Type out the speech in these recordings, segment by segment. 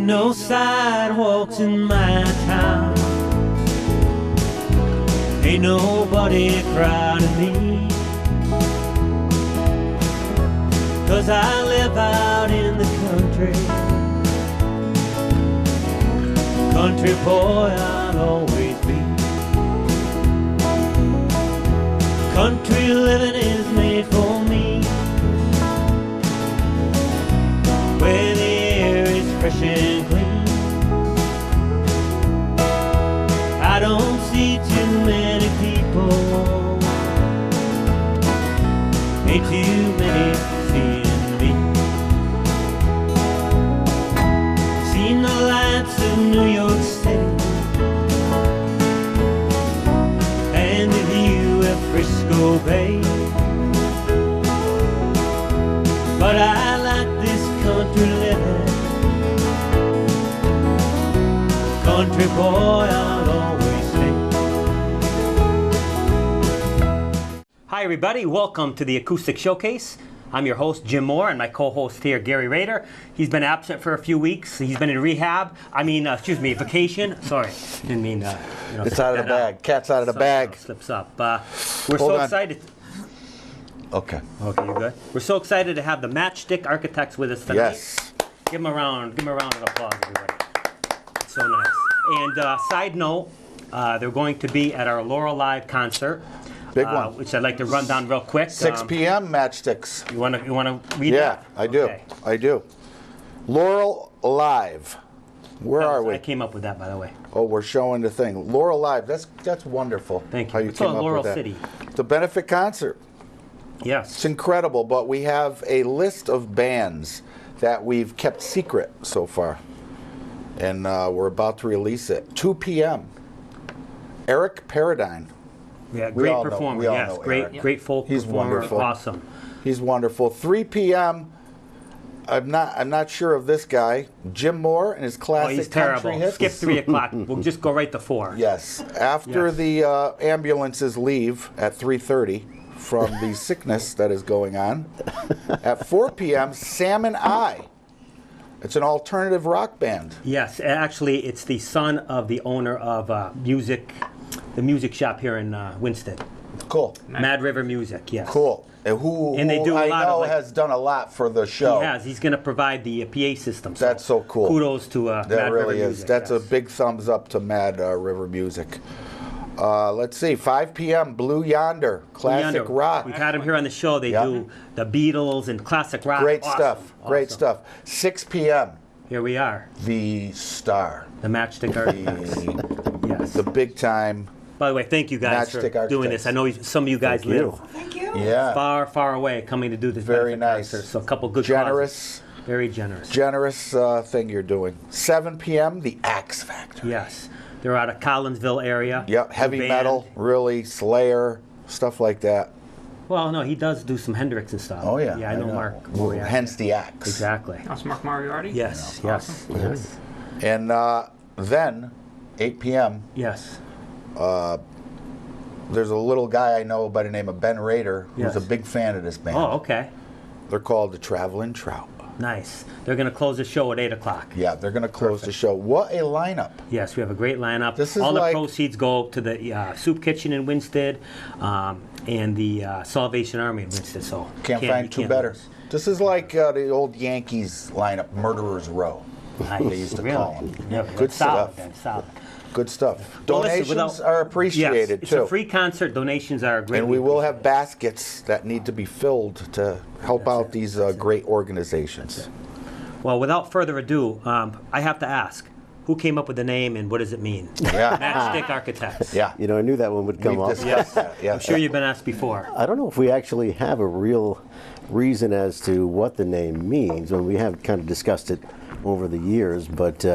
Ain't no sidewalks in my town. Ain't nobody crowding me, 'cause I live out in the country. Country boy I'll always be. Country living is made for me, where the air is fresh and clean. I don't see too many people, ain't too many seeing me. Seen the lights of New York City and the view of Frisco Bay, but I like this country living. Country boy I'll always stay. Hi everybody, welcome to the Acoustic Showcase. I'm your host Jim Moore, and my co-host here Gary Rader. He's been absent for a few weeks. He's been in rehab. Vacation. Sorry, didn't mean it's out of the bag. Cat's out of the bag. Slips up. We're so excited. Okay. Okay, you're good. We're so excited to have the Matchstick architects with us tonight. Yes. Give them a round of applause, everybody. So nice. And side note, they're going to be at our Laurel Live concert. Big one. Which I'd like to run down real quick. 6 p.m. Matchsticks. You want to read that? Yeah, I do. Okay. I do. Laurel Live. Where are we? I came up with that, by the way. Oh, we're showing the thing. Laurel Live. That's wonderful. Thank you. How you It's came on up Laurel with that. City. The benefit concert. Yes. It's incredible, but we have a list of bands that we've kept secret so far, and we're about to release it. 2 p.m. Eric Paradine. Yeah, great performer. Yes, great folk He's performer. wonderful. Awesome. He's wonderful. 3 p.m. I'm not sure of this guy, Jim Moore and his classic he's country terrible. hits. Skip 3 o'clock. We'll just go right to 4. Yes. After Yes. the ambulances leave at 3:30 from the sickness that is going on, at 4 p.m. Sam and I. It's an alternative rock band. Yes, actually, it's the son of the owner of the music shop here in Winston. Cool. Mad River Music, yes. Cool. And they do a I lot know of, has done a lot for the show. He has. He's going to provide the PA system. That's so cool. Kudos to that Mad really River is. Music. That's yes. a big thumbs up to Mad River Music. Let's see, 5 p.m. Blue Yonder, classic rock. We've had him here on the show. They do the Beatles and classic rock. Great Awesome. stuff. Great stuff. 6 p.m. Here we are. The Star. The Matchstick Architects. Yes. The big time. By the way, thank you guys for doing this. I know some of you guys live far, far away coming to do this. Very nice. Concert, so a couple good generous. Causes. Very generous. Generous thing you're doing. 7 p.m. The Axe Factory. Yes. They're out of Collinsville area. Yep. Heavy metal, really Slayer, stuff like that. Well, no, he does do some Hendrix and stuff. Oh, yeah. Yeah, I know Mark. Well, hence the Axe. Exactly. That's Mark Moriarty? Yes, yes, Awesome. yes. And then, 8 p.m. Yes. There's a little guy I know by the name of Ben Rader who's Yes. a big fan of this band. Oh, okay. They're called the Traveling Trout. Nice. They're going to close the show at 8 o'clock. Yeah, they're going to close the show. What a lineup. Yes, we have a great lineup. This is all the like- proceeds go to the Soup Kitchen in Winsted and the Salvation Army in Winsted. So Can't find two better. This is like the old Yankees lineup, Murderers Row. Nice. They used to call them. Yeah, Good solid, stuff. then, solid. Good stuff. Well, listen, Donations are appreciated, yes, too. It's a free concert. Donations are great. And we will have baskets that need to be filled to help out these great organizations. Well, without further ado, I have to ask, who came up with the name and what does it mean? Yeah. Matchstick Architects. Yeah. You know, I knew that one would come We've up. discussed that. Yeah. I'm sure you've been asked before. I don't know if we actually have a real reason as to what the name means. I mean, we have kind of discussed it over the years, but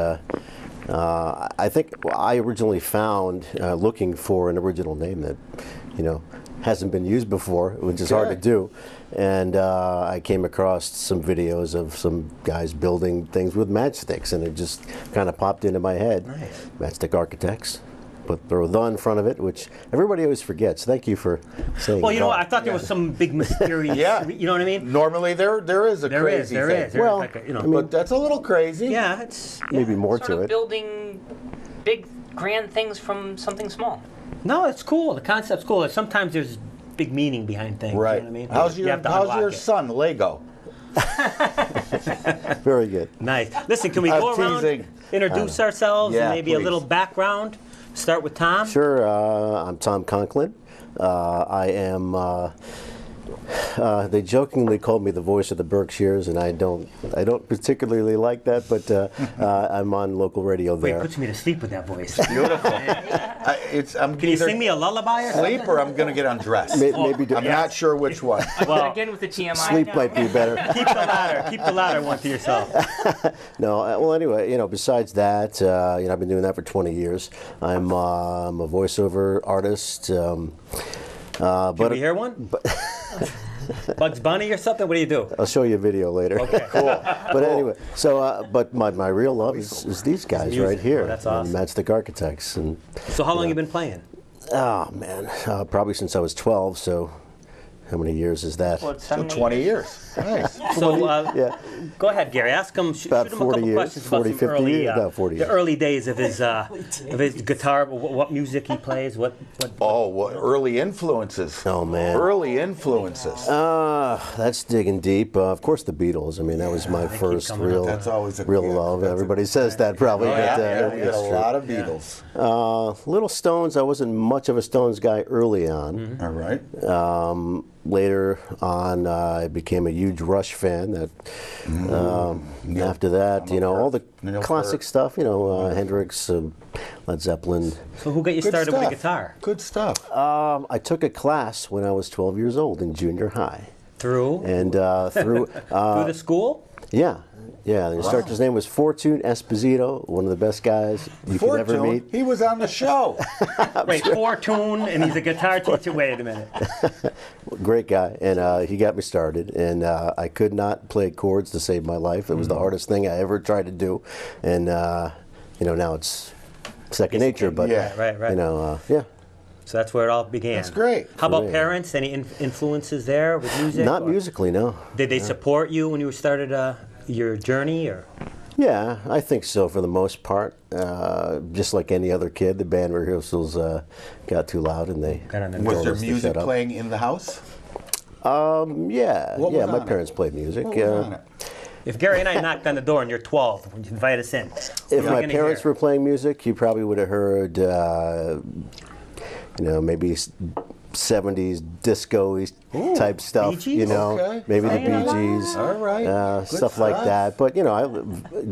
I think I originally found looking for an original name that, you know, hasn't been used before, which is hard to do. And I came across some videos of some guys building things with matchsticks, and it just kind of popped into my head. Nice. Matchstick Architects. throw the in front of it, which everybody always forgets. Thank you for saying. Well, you know the. what? I thought there was some big mysterious. Yeah. You know what I mean? Normally there is a There crazy is. thing. There's Well, like a, you know. But that's a little crazy. yeah, it's Maybe more Sort to of it. building big, grand things from something small. no, it's cool. The concept's cool. Sometimes there's big meaning behind things. Right. You know what I mean? How's You your have to unlock it. son, Lego? Very good. Nice. Listen, can we I'm go around, teasing. introduce ourselves, Yeah, and maybe a please. little background? Start with Tom. Sure. I'm Tom Conklin. I am. They jokingly called me the voice of the Berkshires, and I don't particularly like that. But I'm on local radio Wait, there. puts me to sleep with that voice. Beautiful. I'm Can you sing me a lullaby or something? sleep or I'm going to get undressed. Maybe I'm not sure which one. Well, Again with the TMI. sleep might be better. keep the latter one to yourself. No, well, anyway, besides that, I've been doing that for 20 years. I'm a voiceover artist. Can we hear one? Bugs Bunny or something? What do you do? I'll show you a video later. Okay, cool. But anyway, so but my real love is these guys music. right here. Oh, that's awesome. Matchstick Architects, and So how long you been playing? oh man, probably since I was 12. So how many years is that? Well, it's So 70 20 years. Nice. So Yeah. go ahead, Gary. Ask him. Shoot About him a 40 couple years, questions about 40, some 50 early, years, about 40 the years. early days of his guitar. What music he plays? What? Oh, what early influences. Oh man. Early influences. That's digging deep. Of course, the Beatles. I mean, that was my keep first coming up. real, That's always a- real yeah, love. that's a- Everybody says that probably, Oh, but yeah, We it's get a true. lot of Beatles. Little Stones. I wasn't much of a Stones guy early on. All right. Later on, I became a huge Rush fan. After that, all the Neil classic Peart. stuff. Hendrix, Led Zeppelin. So who got you Good started with the stuff. guitar? Good stuff. I took a class when I was 12 years old in junior high, Through and through through the school? yeah. The instructor's name was Fortune Esposito, one of the best guys you could ever Fortune, meet. he was on the show. Wait, Fortune, and he's a guitar teacher. Wait a minute. Great guy, and he got me started. And I could not play chords to save my life. It was the hardest thing I ever tried to do, and now it's second nature. But Yeah. Right. yeah, So that's where it all began. That's great. How about me. parents? Any influences there with music? not or- musically, no. Did they support you when you started your journey, or? Yeah, I think so for the most part. Just like any other kid, the band rehearsals got too loud, and they Got on the Was told there us to music shut up. playing in the house? Yeah, What yeah. was My on it? parents played music. What was on it? If Gary and I knocked on the door and you're 12, would you invite us in? If my parents were playing music, you probably would have heard, maybe 70s disco type stuff. Bee Gees? Okay. Maybe the Hanging Bee around. Gees, All right. Good stuff like stuff. that. But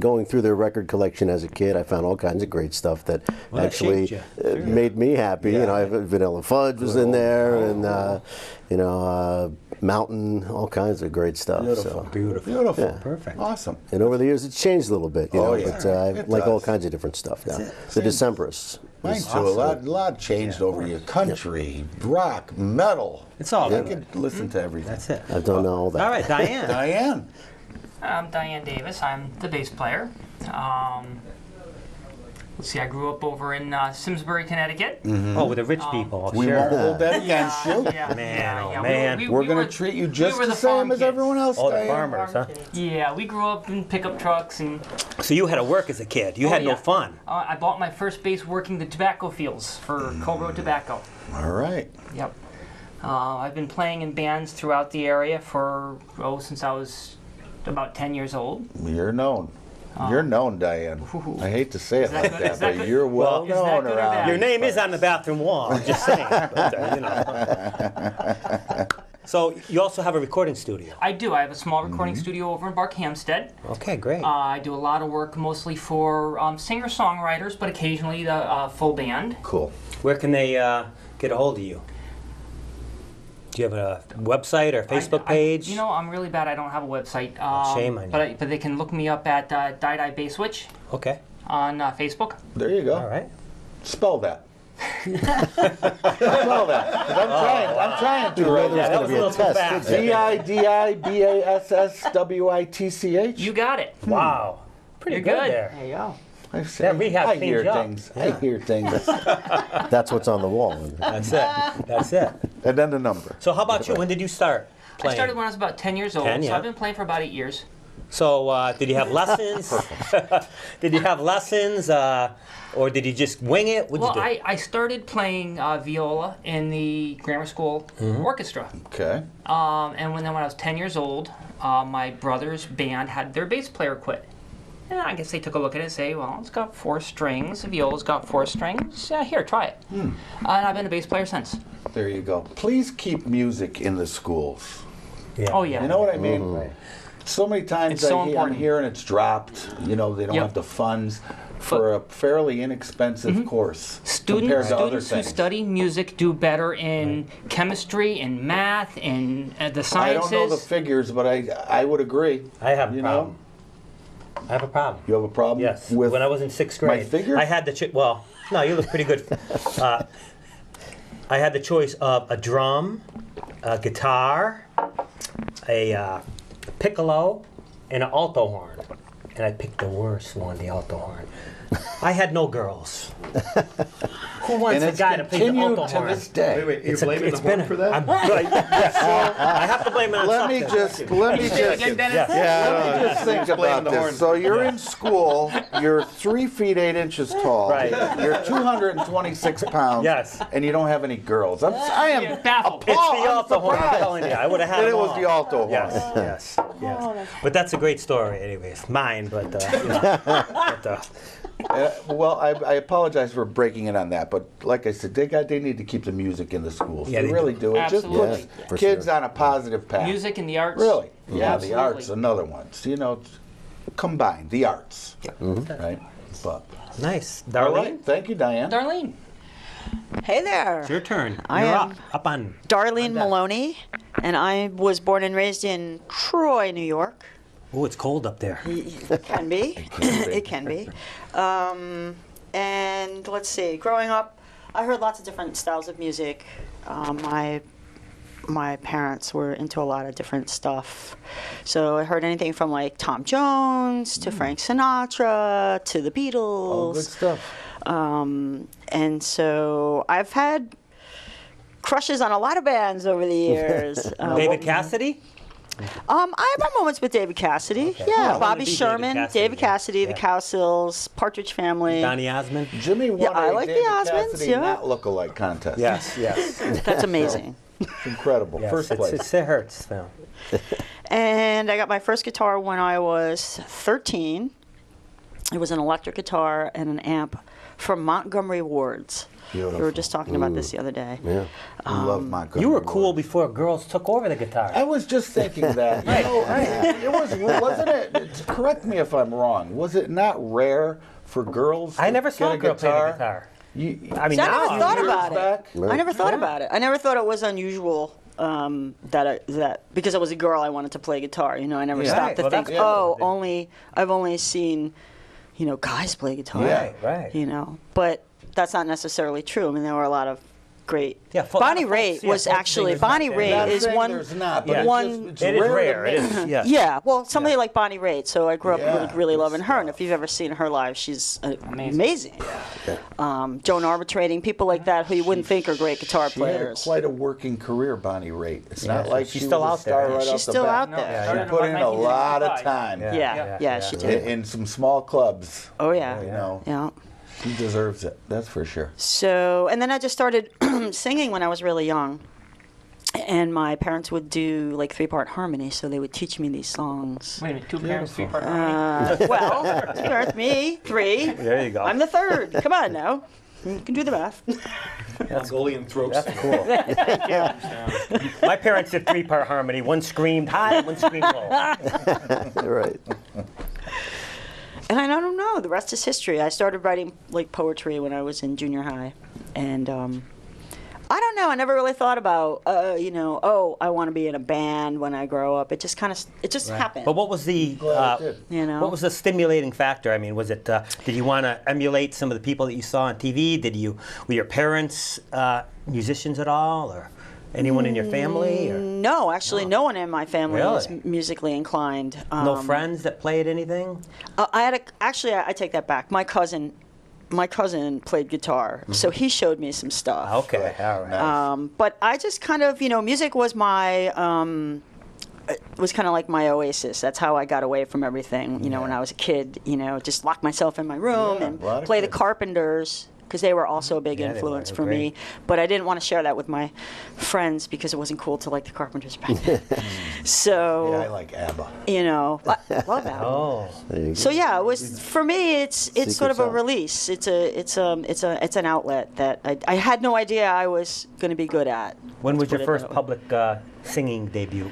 going through their record collection as a kid, I found all kinds of great stuff that Well, that actually shaped you. made me happy. Yeah. Vanilla Fudge was in there, and Mountain, all kinds of great stuff. Beautiful. So. Beautiful. Yeah. Perfect. Awesome. And over the years, it's changed a little bit, Oh, but yeah. I It like all does. kinds of different stuff now. it. The Decemberists. Mine too. A lot changed over you. Country, rock, metal. It's all I good. could listen to everything. That's it. I've done all that. All right, Diane. Diane. I'm Diane Davis. I'm the bass player. Let's see, I grew up over in Simsbury, Connecticut. Oh, with the rich people. We sure. won't hold that against you. Man. We're going to treat you just were the the farm same as kids. everyone else, Oh, the Diane. farmers, huh? Yeah, we grew up in pickup trucks, and So you had to work as a kid. You had no yeah. fun. I bought my first bass working the tobacco fields for Cobra Tobacco. All right. Yep. I've been playing in bands throughout the area since I was about 10 years old. You're known. You're known, Diane. I hate to say it that like good? that, Is that but good? you're Well, well is that known good or around. bad? Your name is on the bathroom wall. I'm just saying. So you also have a recording studio. I do. I have a small recording studio over in Barkhamsted. Okay, great. I do a lot of work mostly for singer-songwriters, but occasionally the full band. Cool. Where can they get a hold of you? Do you have a website or Facebook page? I'm really bad. I don't have a website. Shame on you. But they can look me up at Die Bass Witch Okay. on Facebook. There you go. All right. Spell that. Spell that. 'Cause I'm trying to right Yeah, that now. was a little too fast. DIDIBASSWITCH. You got it. Wow. Pretty You're good good. there. There you go. That rehab I cleans hear you up. things. I hear things. That's what's on the wall. That's it. That's it. And then the number. So how about you? When did you start I playing? started when I was about 10 years old, 10, so yeah. I've been playing for about 8 years. So did you have lessons? Did you have lessons, or did you just wing it? What'd Well, you do? I started playing viola in the grammar school orchestra. Okay. And then when I was 10 years old, my brother's band had their bass player quit. And I guess they took a look at it and say, well, it's got 4 strings. The viola's got 4 strings. Yeah, here, try it. And I've been a bass player since. There you go. Please keep music in the schools. Oh, yeah. You know what I mean? So many times It's so I'm important. hearing it's dropped. You know, they don't Yep. have the funds for a fairly inexpensive course compared to other Students who things. study music do better in chemistry, in math, in the I sciences. don't know the figures, but I would agree. I have a you problem. know? I have a problem. You have a problem? Yes. With When I was in 6th my grade, figure? I had the well. No, you look pretty good. I had the choice of a drum, a guitar, a piccolo, and an alto horn, and I picked the worst one, the alto horn. I had no girls. Who wants and a it's guy to play the continued alto to horn? this day. Wait, you're blaming the horn for that? I'm, yes, I have to blame it on Let me something. just Again, Dennis? Yes. let me just think blaming about the horn. this. So you're in school. You're 3 feet 8 inches tall. Right. You're 226 pounds. Yes. And you don't have any girls. I am Baffled. It's appalled. the I'm alto horn. I'm surprised. telling you, I would have had Then it them was all. the alto horn. Yes, yes. But that's a great story, anyways. Mine, but you know, Well, I apologize for breaking it on that, but like I said, they need to keep the music in the schools. Yeah, they they really do. do. It just Absolutely. puts Yeah, for kids sure. on a positive path. Music and the arts. Really? Yeah, Absolutely. the arts, another one. So, you know, combine the arts. Right? But, nice. all Darlene, right. Thank you, Diane. Darlene. Hey there. it's your turn. I You're am up on. Darlene Maloney, and I was born and raised in Troy, New York. Oh, it's cold up there. It can be. It can be. And let's see. Growing up, I heard lots of different styles of music. My parents were into a lot of different stuff. So I heard anything from like Tom Jones to Frank Sinatra to the Beatles. All good stuff. And so I've had crushes on a lot of bands over the years. David Cassidy? I have my moments with David Cassidy. Okay. Yeah, I wanna Bobby be David Sherman, Cassidy, David yeah. Cassidy, the Yeah. Cowsills, Partridge Family. Donny Osmond? Jimmy won I a like the David Osmonds, Cassidy yeah. not look-alike contest. Yes, yes. That's amazing. It's incredible. Yes, First place. it hurts now. And I got my first guitar when I was 13. It was an electric guitar and an amp from Montgomery Ward's. We were Beautiful. just talking about this the other day. Yeah. I love Montgomery. You were cool Ward. before girls took over the guitar. I was just thinking that. You know, wasn't it? Correct me if I'm wrong. Was it not rare for girls? I to never saw get a girl play the guitar. I mean, I now never thought years about it. back? I never thought about it. I never thought it was unusual that because I was a girl, I wanted to play guitar. You know, I never Yeah. stopped Right, to well, think, that's oh, I've only seen, guys play guitar. Yeah. Right. But that's not necessarily true. I mean, there were a lot of great. Yeah, Bonnie folk Raitt singers was actually back Bonnie then. Raitt Not is saying one. There's not, but Yeah. it's It is rare. rare. It is. Yes. Yeah, well, somebody like Bonnie Raitt. So I grew up Yeah, really good loving her, and stuff. if you've ever seen her live, she's Amazing. amazing. Joan Armatrading, people like that who you wouldn't think are great guitar She had players. quite a working career, Bonnie Raitt. It's not Yeah, like she's she still was out a there. star Yeah, right she's off the still bat. out there. She Started put in in a lot of 1965. time Yeah, she did. in some small clubs. Oh yeah, You know, yeah. she deserves it. That's for sure. So, and then I just started singing when I was really young. And my parents would do like 3-part harmony, so they would teach me these songs. Wait a minute, 2 parents, 3-part harmony. Well, two parents, me, 3. There you go. I'm the 3rd. Come on now. You can do the math. Mongolian throat That's singing. cool. My parents did 3-part harmony. One screamed high, one screamed low. Right. And I don't know. The rest is history. I started writing like poetry when I was in junior high, and I don't know. I never really thought about, I want to be in a band when I grow up. It just happened. But what was the Glad it did. what was the stimulating factor? I mean, was it did you want to emulate some of the people that you saw on TV? Were your parents musicians at all, or Anyone in your family? Or? No, actually, no one in my family is Really? musically inclined. No friends that played anything? Actually, I take that back. My cousin played guitar, so he showed me some stuff. Okay, all right. But I just kind of, music was my, it was kind of like my oasis. That's how I got away from everything, when I was a kid, just lock myself in my room and a lot of play the kids. Carpenters, because they were also a big Yeah, they influence were. for Great. me. But I didn't want to share that with my friends because it wasn't cool to like the Carpenters back then. So, Yeah, I like ABBA. I love that. Oh, There you So go. yeah, it was for me. It's sort of a sauce. release. It's an outlet that I had no idea I was going to be good at. when was Let's your put it first that way. public singing debut?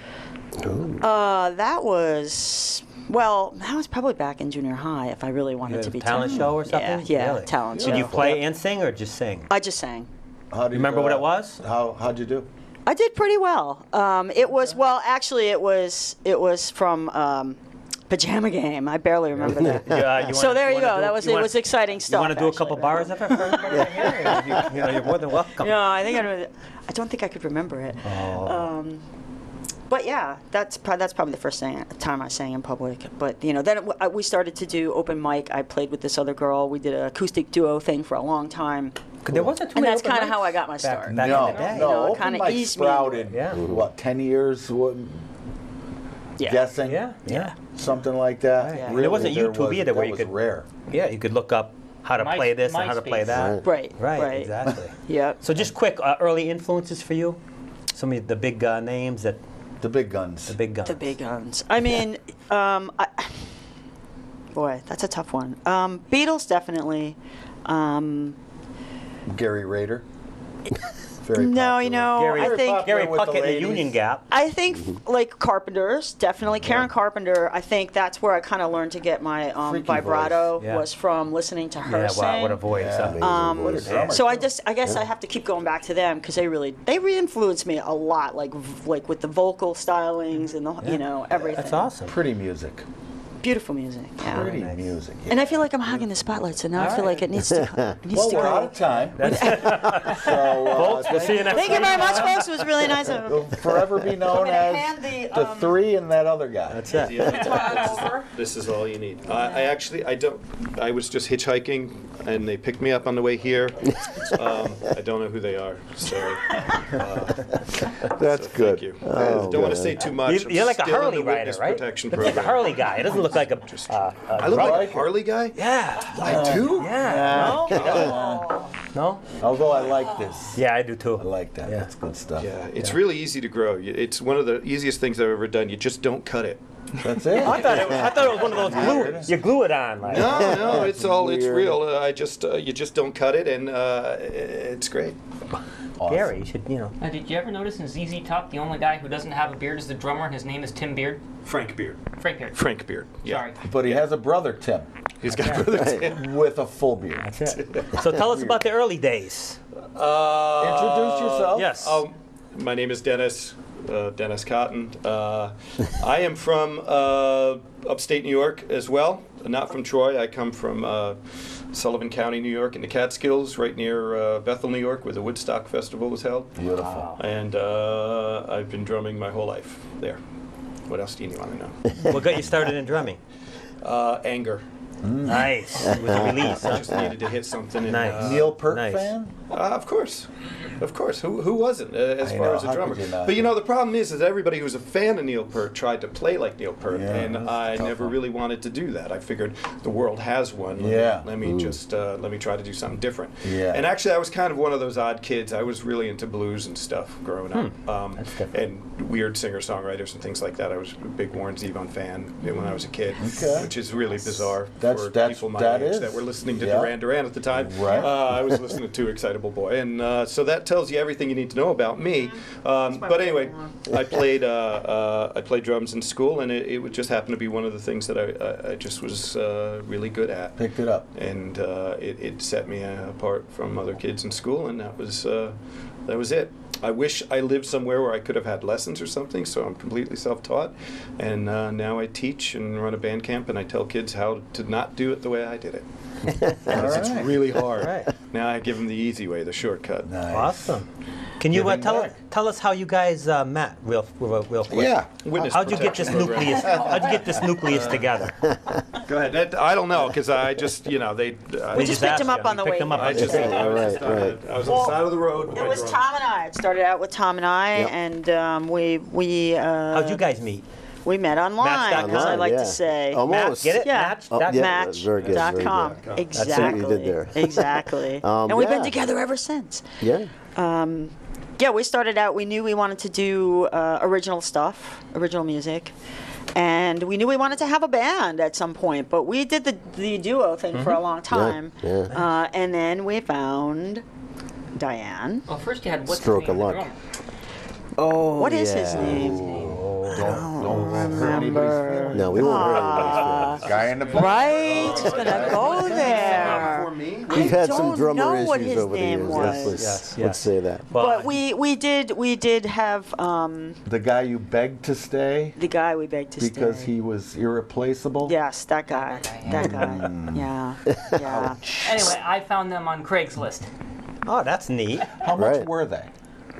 That was probably back in junior high. If I really wanted to be Talent show or Yeah, something? yeah, Really? talent show. Did you play and sing or just sing? I just sang. How did, Remember what it was? How'd you do? I did pretty well. It was actually it was from Pajama Game. I barely remember that. So there you go. It was exciting You stuff. want to do a actually. couple bars of it for everybody to hear? You're more than welcome. No, I don't think I could remember it. Oh. But yeah, that's probably the first time I sang in public. But then we started to do open mic. I played with this other girl. We did an acoustic duo thing for a long time. There wasn't too And many that's open kind of mics how I got my back start. in the day. know, it open kinda mic eased me. sprouted, Yeah. what, 10 years? What, Yeah. guessing? Yeah. Something like that? Right. Yeah. And there wasn't YouTube either where that you was could rare. Yeah, you could look up how to play this and how to play MySpace. that. Right. Right, exactly. Yep. So just quick, early influences for you? Some of the big names that, The big guns. the big guns. The big guns. I mean, boy, that's a tough one. Beatles definitely. Gary Rader. Very No, popular. I think Gary with the Puckett and the ladies. Union Gap. I think like Carpenters, definitely Karen Carpenter. I think that's where I kind of learned to get my Freaky vibrato voice. Yeah. was from listening to her Yeah, sing. wow, what a voice. Yeah. huh? What a drummer, So I too. guess I have to keep going back to them because they re-influenced me a lot, like with the vocal stylings and the everything. That's awesome. Pretty music. Beautiful music. Yeah. Pretty nice. music. And I feel like I'm hogging the spotlight, so now I feel like it needs to. Well, we're out of time. So, Folks, we'll see you next Thank you week. very much, folks. It was really nice of You'll forever be known gonna as hand the, three and that other guy. That's it. This is all you need. I was just hitchhiking, and they picked me up on the way here. I don't know who they are, so That's good. thank you. I don't want to say too much. You're like a I'm still in Harley the rider, witness right? protection Looks like a program. Harley guy. It doesn't look like a I look drug- like a Harley guy? Yeah. I do? Yeah. No? Although I like this. Yeah, I do too. I like that. Yeah. That's good stuff. Yeah, it's really easy to grow. It's one of the easiest things I've ever done. You just don't cut it. That's it. I thought it was one of those glue. You glue it on. Like. No, it's weird. real. You just don't cut it, and it's great. Awesome. Gary, you should, Did you ever notice in ZZ Top, the only guy who doesn't have a beard is the drummer, and his name is Tim Beard? Frank Beard. Frank Beard. Frank Beard. Yeah. Sorry. But he has a brother, Tim, He's got brother Tim. with a full beard. That's it. So tell us about the early days. Introduce yourself. Yes. My name is Dennis. Dennis Cotton. I am from upstate New York as well. Not from Troy. I come from Sullivan County, New York, in the Catskills, right near Bethel, New York, where the Woodstock Festival was held. Beautiful. And I've been drumming my whole life there. What else do you want to know? What got you started in drumming? Anger. Nice. It was a release, I huh? just needed to hit something. And, Nice. Neil Peart Nice. fan? Of course. Who wasn't, as I far know, as a how drummer? could you not? But the problem is everybody who's a fan of Neil Peart tried to play like Neil Peart, Yeah, and that's I a tough never one. really wanted to do that. I figured the world has one. Yeah. Let me just let me try to do something different. Yeah. And actually, I was kind of one of those odd kids. I was really into blues and stuff growing up, That's different. and weird singer-songwriters and things like that. I was a big Warren Zevon fan when I was a kid, Okay. which is really bizarre That's- for that's- people my that age is. that were listening to Yeah. Duran Duran at the time. Right. I was listening to Excitable Boy, and so that tells you everything you need to know about me. But anyway, I played drums in school, and it would just happen to be one of the things that I just was really good at. Picked it up. And it set me apart from other kids in school, and that was it. I wish I lived somewhere where I could have had lessons or something, so I'm completely self-taught. And now I teach and run a band camp, and I tell kids how to not do it the way I did it. Because it's right. really hard. Right. Now I give them the easy way, the shortcut. Nice. Awesome. Can you giving back. tell us how you guys met real quick? Yeah. Witness How'd you get this protection program. nucleus? How'd you get this nucleus together? Go ahead. I don't know because I just they. We just picked him asked up you. on the You picked way him up here. on the way. Right. I was on the side of the road. It was Tom and I. It started out with Tom and I, Yep. and we How'd you guys meet? we met online, Match.com. as I like Yeah. to say. Almost. Get it? Yeah. Match? Oh, Dot- yeah. Match. Very good, very .com. good. Exactly. That's what you did there. Exactly. And we've been yeah. together ever since. Yeah. Yeah, we started out. We knew we wanted to do original stuff, original music, and we knew we wanted to have a band at some point. But we did the duo thing for a long time, yeah. and then we found Diane. Well, first you had what's Stroke his of name? luck. Oh, What is yeah. his name? Don't hurt anybody's feelings. No, we won't hurt anybody's feelings. Guy in the back. Right, he's gonna go there. We've had some don't drummer know what issues his over the name years. was. Yes, Let's say that. Well, But we did have The guy you begged to stay the guy we begged to because stay. he was irreplaceable. Yes, that guy. That guy. Yeah. Yeah. Anyway, I found them on Craigslist. oh, that's neat. How much Right. were they?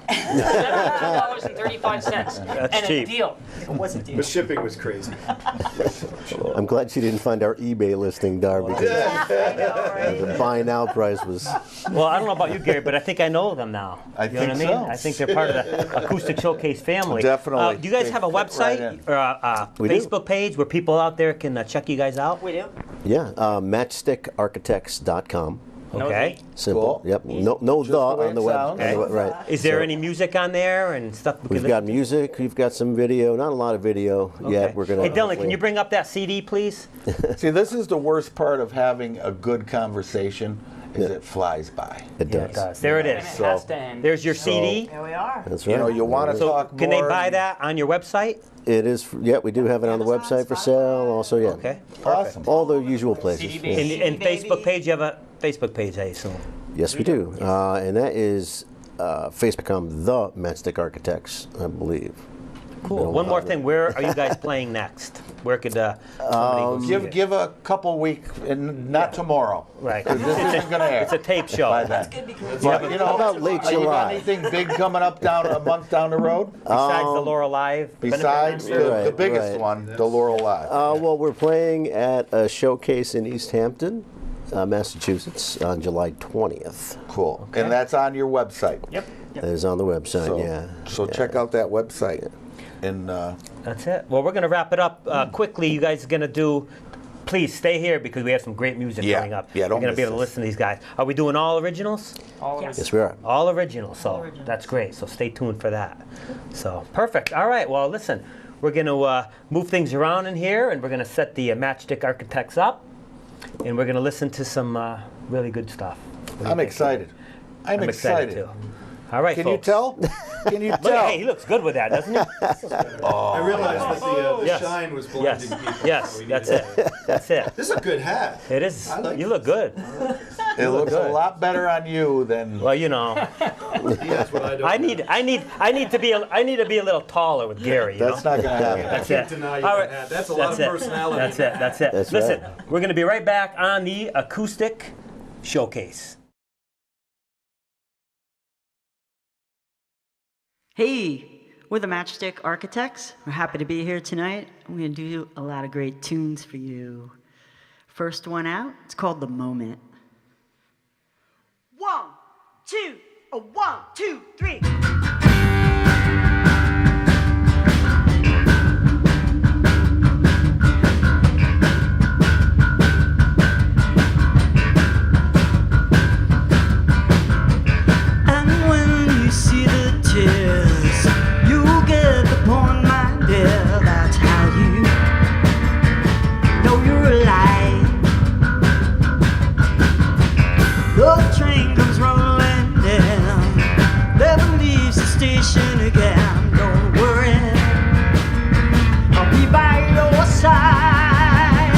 $7.35. That's and cheap. a deal. It was a deal. The shipping was crazy. I'm glad she didn't find our eBay listing, Darby, because the buy now price was. Well, I don't know about you, Gary, but I think I know them now. I you know think what I mean? so. I think they're part of the Acoustic Showcase family. Definitely. Do you guys They have a fit right website in. or a We do. Facebook page where people out there can check you guys out? We do. Yeah, matchstickarchitects.com. Okay. Simple. Cool. Yep. No, no Just the the way on the it web. sounds. on the web- Right. Is there So any music on there and stuff? we We've can got listen to? music. We've got some video. Not a lot of video yet. We're gonna. Hey, Dylan, can hopefully- you bring up that CD, please? See, this is the worst part of having a good conversation is Yeah. it flies by. It Yeah, does. it does. There it And is. it So- has to end. There's your CD. Here we are. That's right. You know, you want to So talk more. can they buy that on your website? It is. Yeah, we do have it on the Amazon, website for sale. Also, yeah. Okay. Awesome. All the usual places. CD yeah. baby. And Facebook page, you have a Facebook page, I assume. Yes, we do. And that is Facebook.com, the Matchstick Architects, I believe. Cool. One more thing. Where are you guys playing next? Where could somebody go see it? Give a couple weeks, and not tomorrow. Right. 'Cause this isn't going to air It's a tape show. by then. But, you know, How about late you got July? anything big coming up down a month down the road? Besides the Laurel Live. Besides benefit the Right, biggest right. one, the Laurel Live. Well, we're playing at a showcase in East Hampton, Massachusetts, on July 20th. Cool. And that's on your website. Yep. That is on the website, So, yeah. so Yeah. check out that website. And That's it. Well, we're going to wrap it up quickly. You guys are going to do. Please stay here because we have some great music Yeah. coming up. Yeah, don't You're going to be miss able to this. listen to these guys. Are we doing all originals? All of Yes. it. Yes, we are. All originals. So that's great. So stay tuned for that. So perfect. All right. Well, listen, we're going to move things around in here, and we're going to set the Matchstick Architects up, and we're going to listen to some really good stuff. What do you I'm think? excited. I'm excited. too. All right, Can you folks. tell? Can you Look, tell? hey, he looks good with that, doesn't he? I realized that the Yes. shine was Yes. blinding people. Yes. so we That's needed- it. That's it. This is a good hat. It is. I like You it. look good. It looks good. a lot better on you than. Well, you know, He has what I don't. I need to be a little taller with Gary. You That's know? not going to happen. That's can't it. deny you All that right. hat. That's a lot of personality. That's it. That's it. That's Listen, right. we're going to be right back on the Acoustic Showcase. Hey, we're the Matchstick Architects. We're happy to be here tonight. We're going to do a lot of great tunes for you. First one out, it's called The Moment. 1, 2, 1, 2, 3. And when you see the tears, you get the point, my dear. That's how you know you're alive. The train comes rolling down, never leaves the station again. Don't worry, I'll be by your side.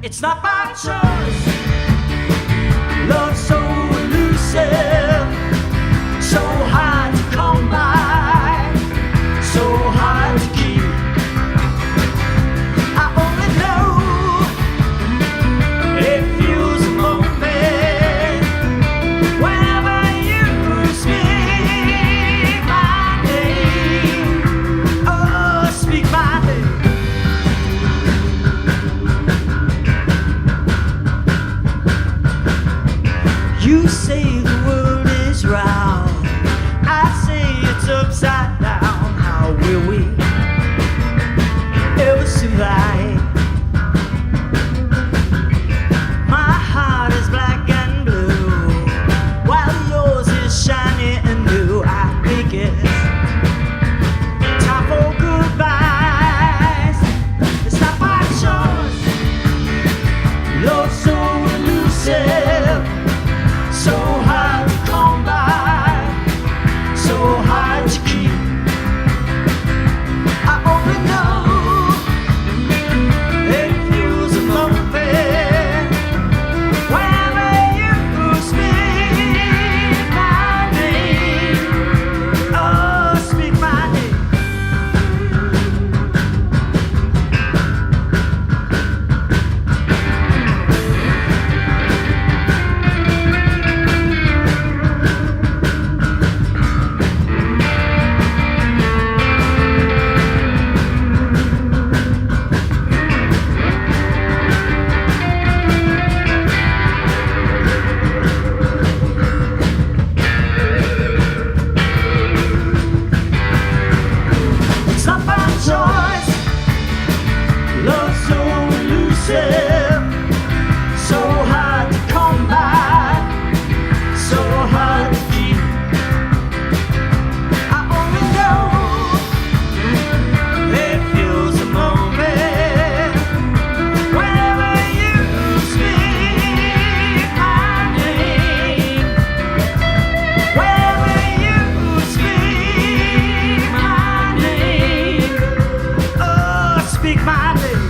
It's not by choice, love's so elusive, so hard to come by, so hard to keep. I only know it feels a moment whenever you speak. Love so elusive, so hard to come by, so hard to keep. I only know it feels a moment whenever you speak my name. Whenever you speak my name, oh, speak my name.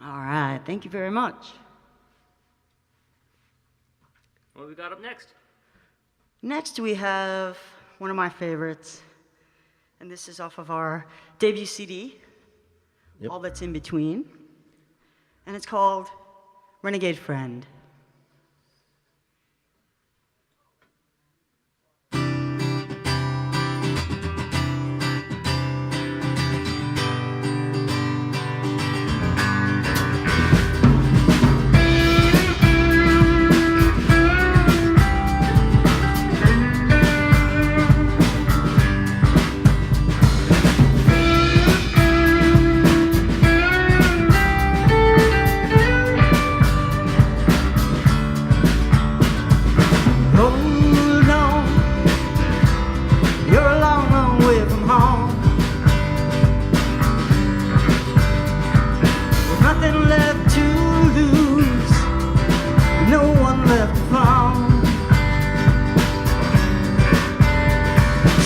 All right, thank you very much. What we got up next? Next, we have one of my favorites, and this is off of our debut CD, Yep. All That's in Between, and it's called Renegade Friend. Hold on, you're a long, long way from home. With nothing left to lose, no one left to find.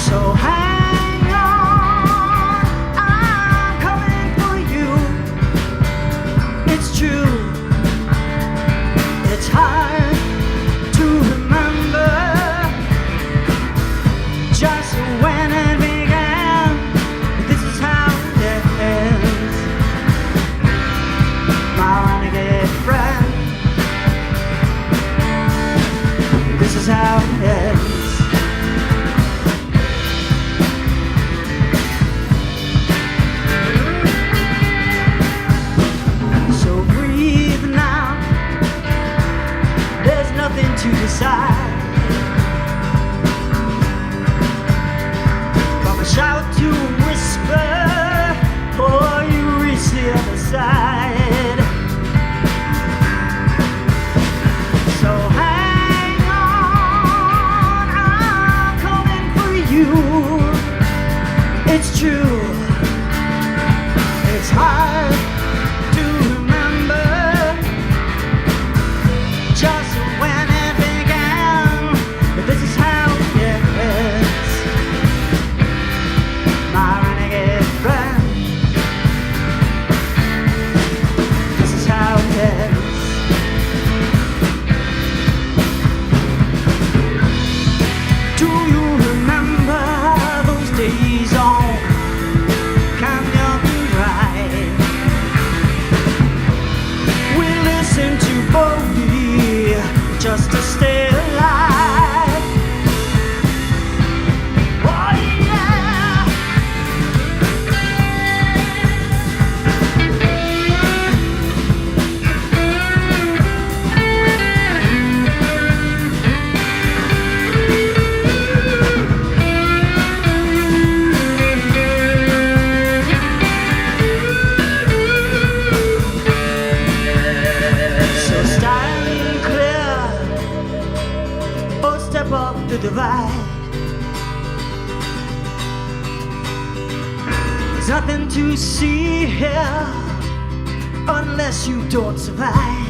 So hang on, I'm coming for you. It's true, it's hard to remember just when it began. This is how it ends. My renegade friend, this is how it ends. So breathe now, there's nothing to decide. From a shout to a whisper, before you reach the other side. So hang on, I'm coming for you. It's true, it's hard to remember just when it began. But this is how it ends. My renegade friend, this is how it ends. Do you remember those days on Canyon Drive? We listened to Bowie just to stay alive. Oh yeah. So stand clear, or step up the divide. There's nothing to see here unless you don't survive.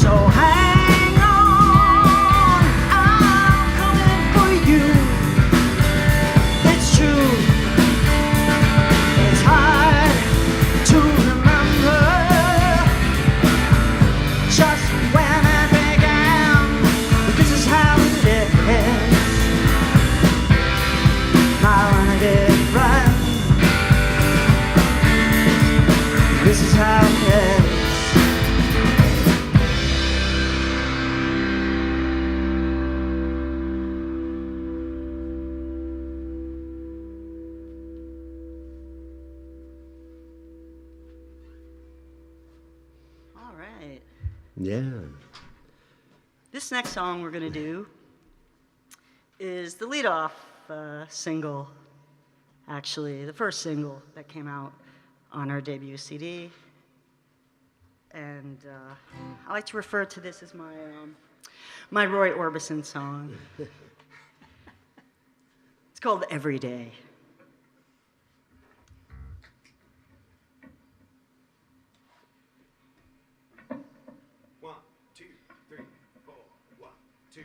So hang on, I'm coming for you. It's true, it's hard to remember just when it began. But this is how it is. My renegade friend, this is how it is. Yeah. This next song we're going to do is the lead-off single, actually, the first single that came out on our debut CD. And I like to refer to this as my Roy Orbison song. It's called Every Day. One, two, three, four. 1, 2.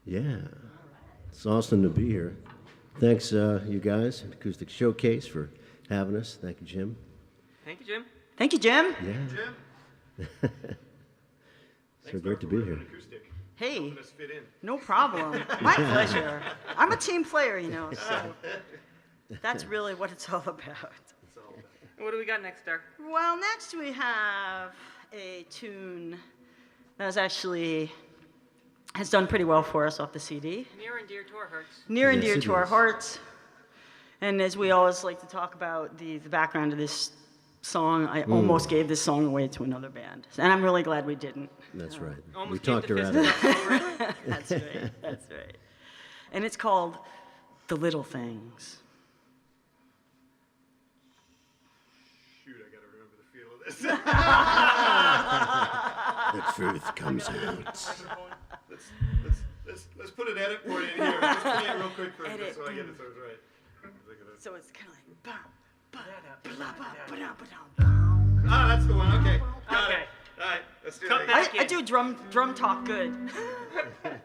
Yeah, it's awesome to be here. Thanks, you guys, Acoustic Showcase, for having us. Thank you, Jim. Thank you, Jim. Thank you, Jim. Yeah. So great to be here. Hey, no problem. My pleasure. I'm a team player, you know, so that's really what it's all about. What do we got next, Derek? Well, next we have a tune that was actually has done pretty well for us off the CD. Near and dear to our hearts. Near and Yes, dear it to our is. hearts. And as we always like to talk about the background of this song, I almost gave this song away to another band. And I'm really glad we didn't. That's right. We Almost talked gave her the out of fist it. bump. Oh, really? That's right. That's right. And it's called The Little Things. Shoot, I gotta remember the feel of this. The truth comes out. Let's put an edit point in here. Let's play it real quick for Edit. so I get it so it's right. Look at this. So it's kind of like bum, bum, ba-da, ba-da, ba-da, Ah, that's the one. Okay. Got Okay. it. All right. Let's do Cut it. back. I do drum talk good. I'm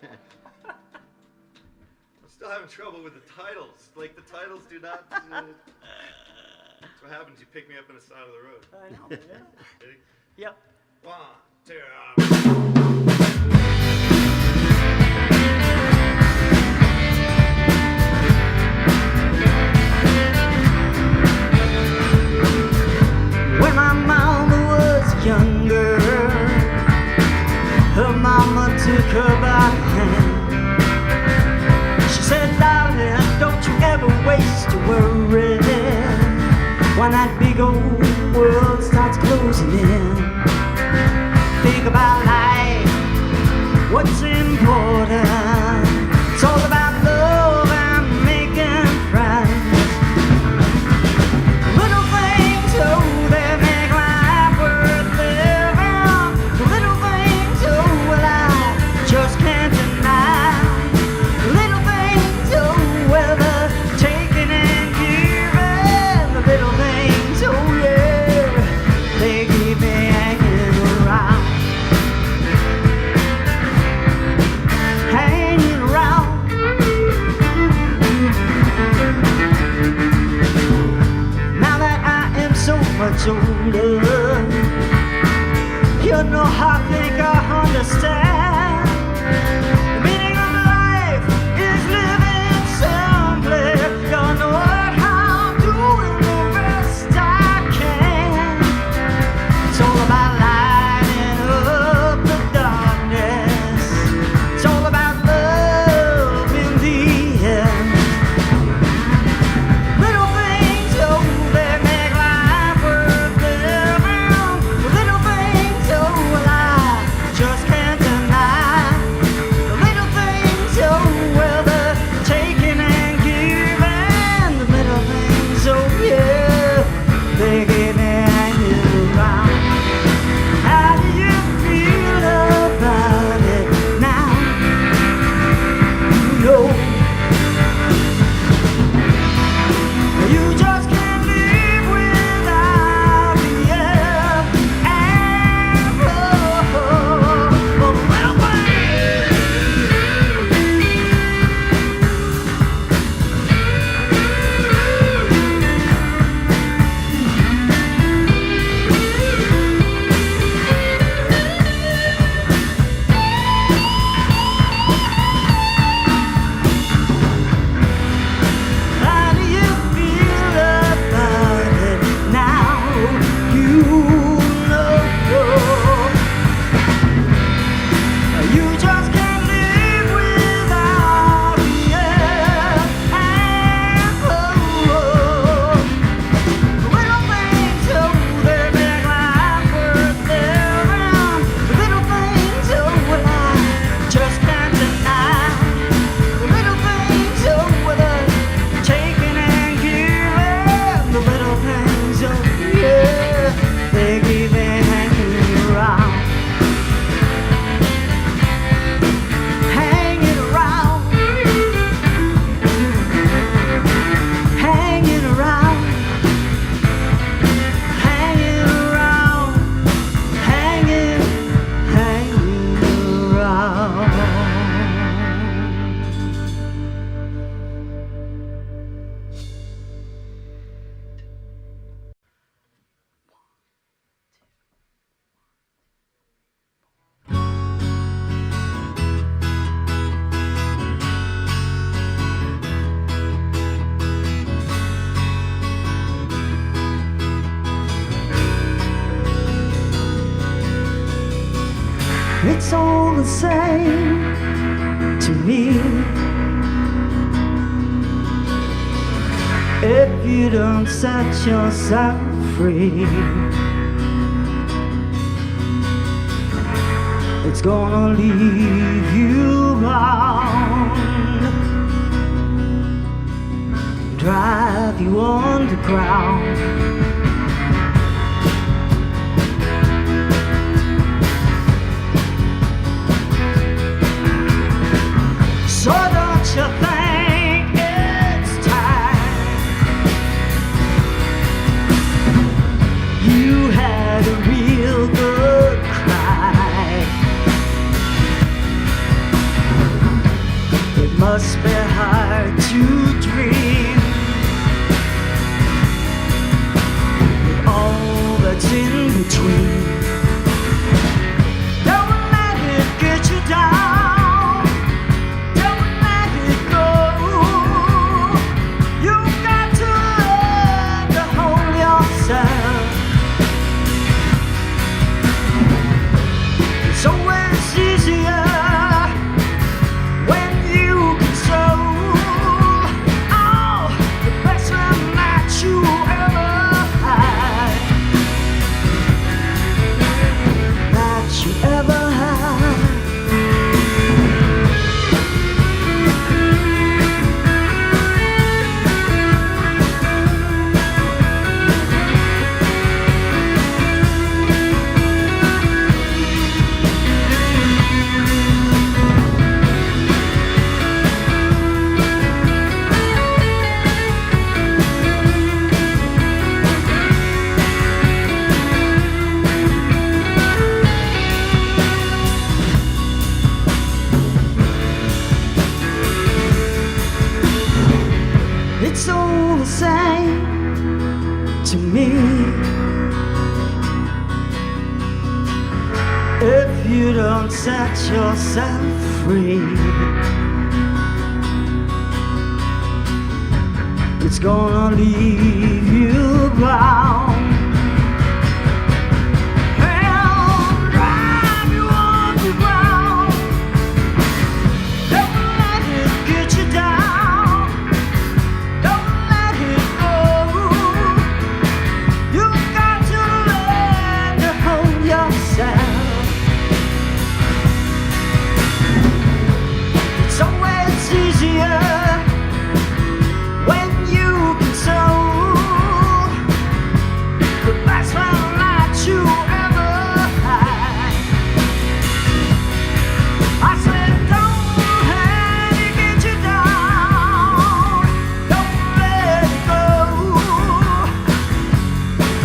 still having trouble with the titles. Like the titles do not. That's what happens. You pick me up on the side of the road. I know. Ready? Yep. 1, 2. When my mama was younger, her mama took her by the hand. She said, darling, don't you ever waste your worry when that big old world starts closing in. Think about life, what's important. It's all about love and making friends. Little things, oh, they make life worth living. Little things, oh, well, I just can't deny. Little things, oh, well, the taking and giving. The little things, oh, yeah, they keep me hanging around. Hanging around. Now that I am so much older, you know, I think I understand. The meaning of life is living simply. You know what, I'm doing the best I can. It's all about lighting up the darkness. It's all about love in the end. Little things, oh, they make life worth living. It's all the same to me. If you don't set yourself free, it's gonna leave you bound, drive you underground. So don't you think it's time you had a real good cry? It must be hard to dream with all that's in between. Don't let it get you down. Don't let it go. You've got to learn to hold yourself. It's always easier when you control all the best that you ever had, that you ever had. It's all the same to me. If you don't set yourself free, it's gonna leave you bound and drive you underground. Don't let it get you down. Don't let it go. You've got to learn to hold yourself. It's always easier when you control the best one that you ever had. I said, don't let it get you down. Don't let it go.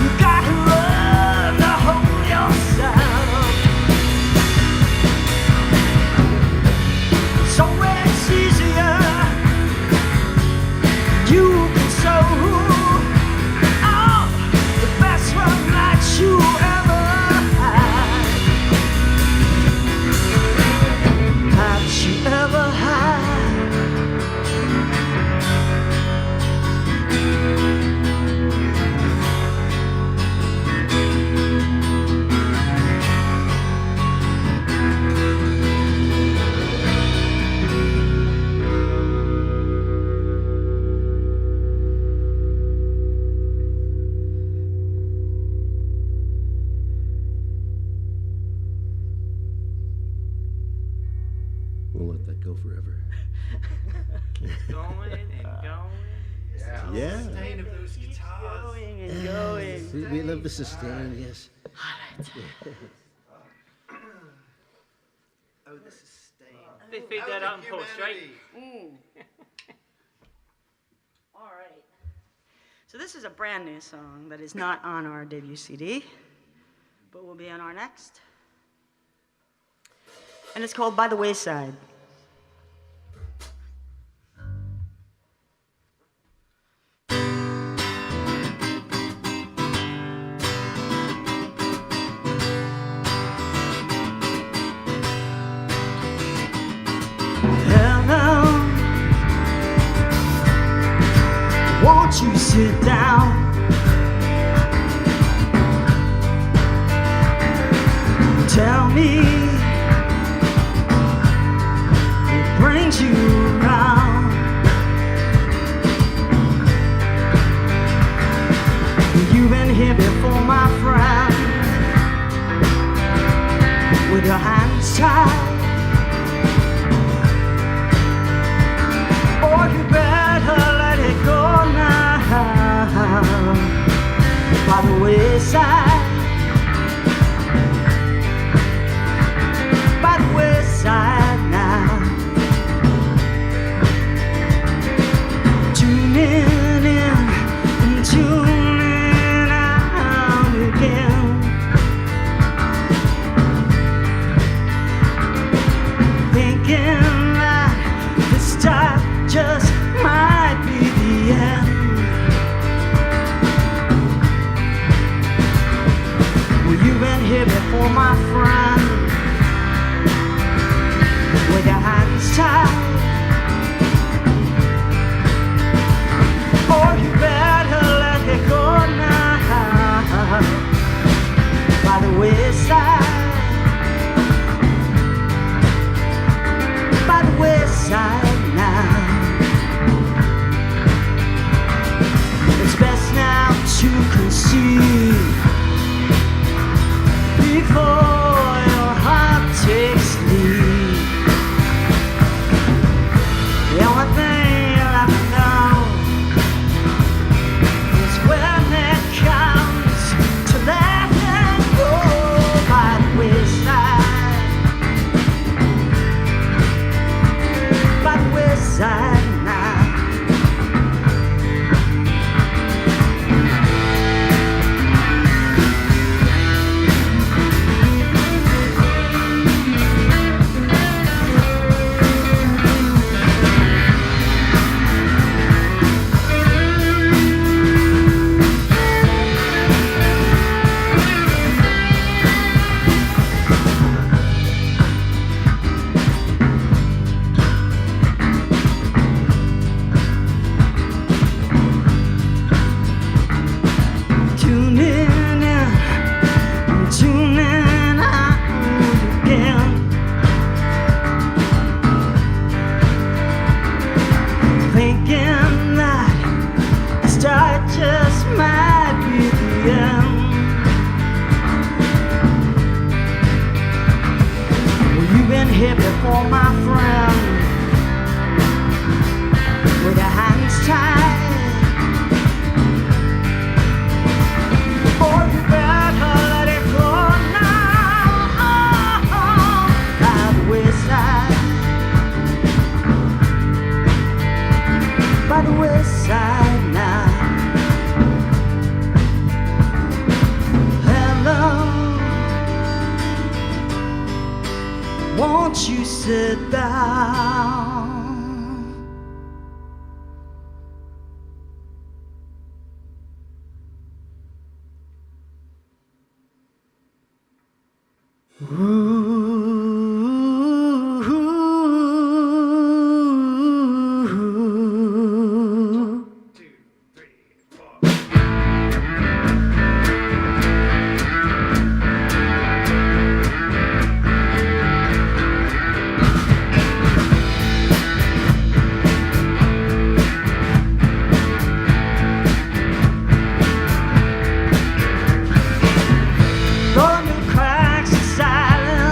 You gotta learn to hold yourself. It's always easier. You control all the best one that you ever had, that you ever had. We'll let that go forever. Going and going. Yeah. Sustain of those guitars. Going and going. We love the sustain, yes. Oh, the sustain. They fade that out in post, right? All right. So this is a brand new song that is not on our debut CD, but will be on our next. And it's called By the Wayside. Hello, won't you sit down? Tell me the wayside. By the wayside now. Tuning in and tuning out again. Thinking that the start just might be the end. Well, you've been here before, my friend, with your hands tied. Or you better let it go now. By the wayside. By the wayside now. It's best now to conceive before your heart takes leave. The only thing you'll ever know is when it comes to letting go. By the wayside. By the wayside now. Tuning in and tuning out again. Thinking that the start just might be the end. Well, you've been here before, my friend, with your hands tied. Or you better let it go now. By the wayside. By the wayside now. Hello, won't you sit down? Ooh. Rolling through cracks of silence.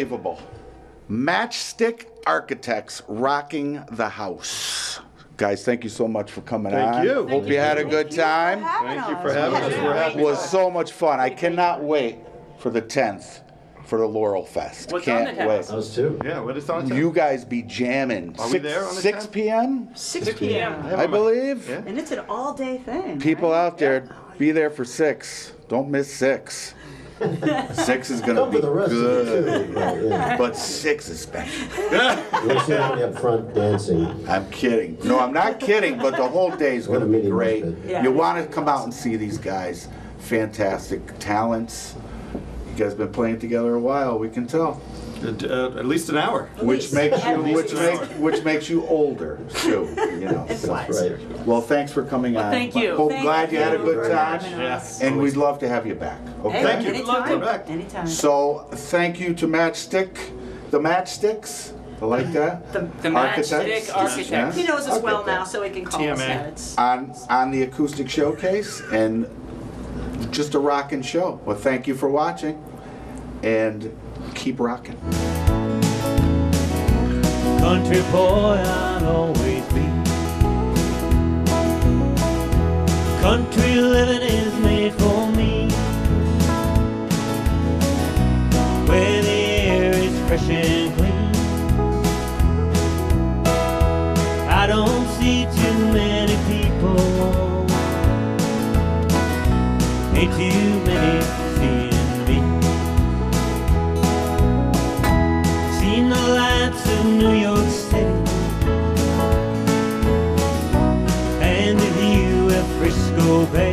Unbelievable. Matchstick Architects rocking the house. Guys, thank you so much for coming on. Thank you. Hope you had a good time. Thank you for having us. We're happy. It was so much fun. I cannot wait for the 10th for the Laurel Fest. What's on Can't the wait. 10th? Us too. Yeah, what is on You guys be jamming. Are we there on the 6 10th? p.m.? 6 p.m. I believe. Yeah. And it's an all-day thing. People right? out there, be there for 6. Don't miss 6. 6 is gonna Come be for the rest of it good, too. Right, yeah. but 6 is special. You'll see me up front dancing. I'm kidding. No, I'm not kidding, but the whole day is What going a to be meeting great. was it? Yeah. You want to come out and see these guys. Fantastic talents. You guys been playing together a while, we can tell. At least an hour. Which makes you least an hour. which makes you older too, you know. It's so. wise. Right. Well, thanks for coming on. thank you. Hope, Thank glad you had a you good for time. having us. And we'd love to have you back. Okay. Thank you. Anytime. Come back. Anytime. So thank you to Matchstick, the Matchsticks. I like that. The Matchstick Architects. Yeah. He knows us I'll well get that. now, so he can call us TMA. that. It's- on the Acoustic Showcase, and just a rocking show. Well, thank you for watching, and keep rocking. Country boy I'll always be. Country living is made for me, where the air is fresh and clean. I don't see too many people, ain't too many seeing me. Seen the lights of New York City and the view of Frisco Bay.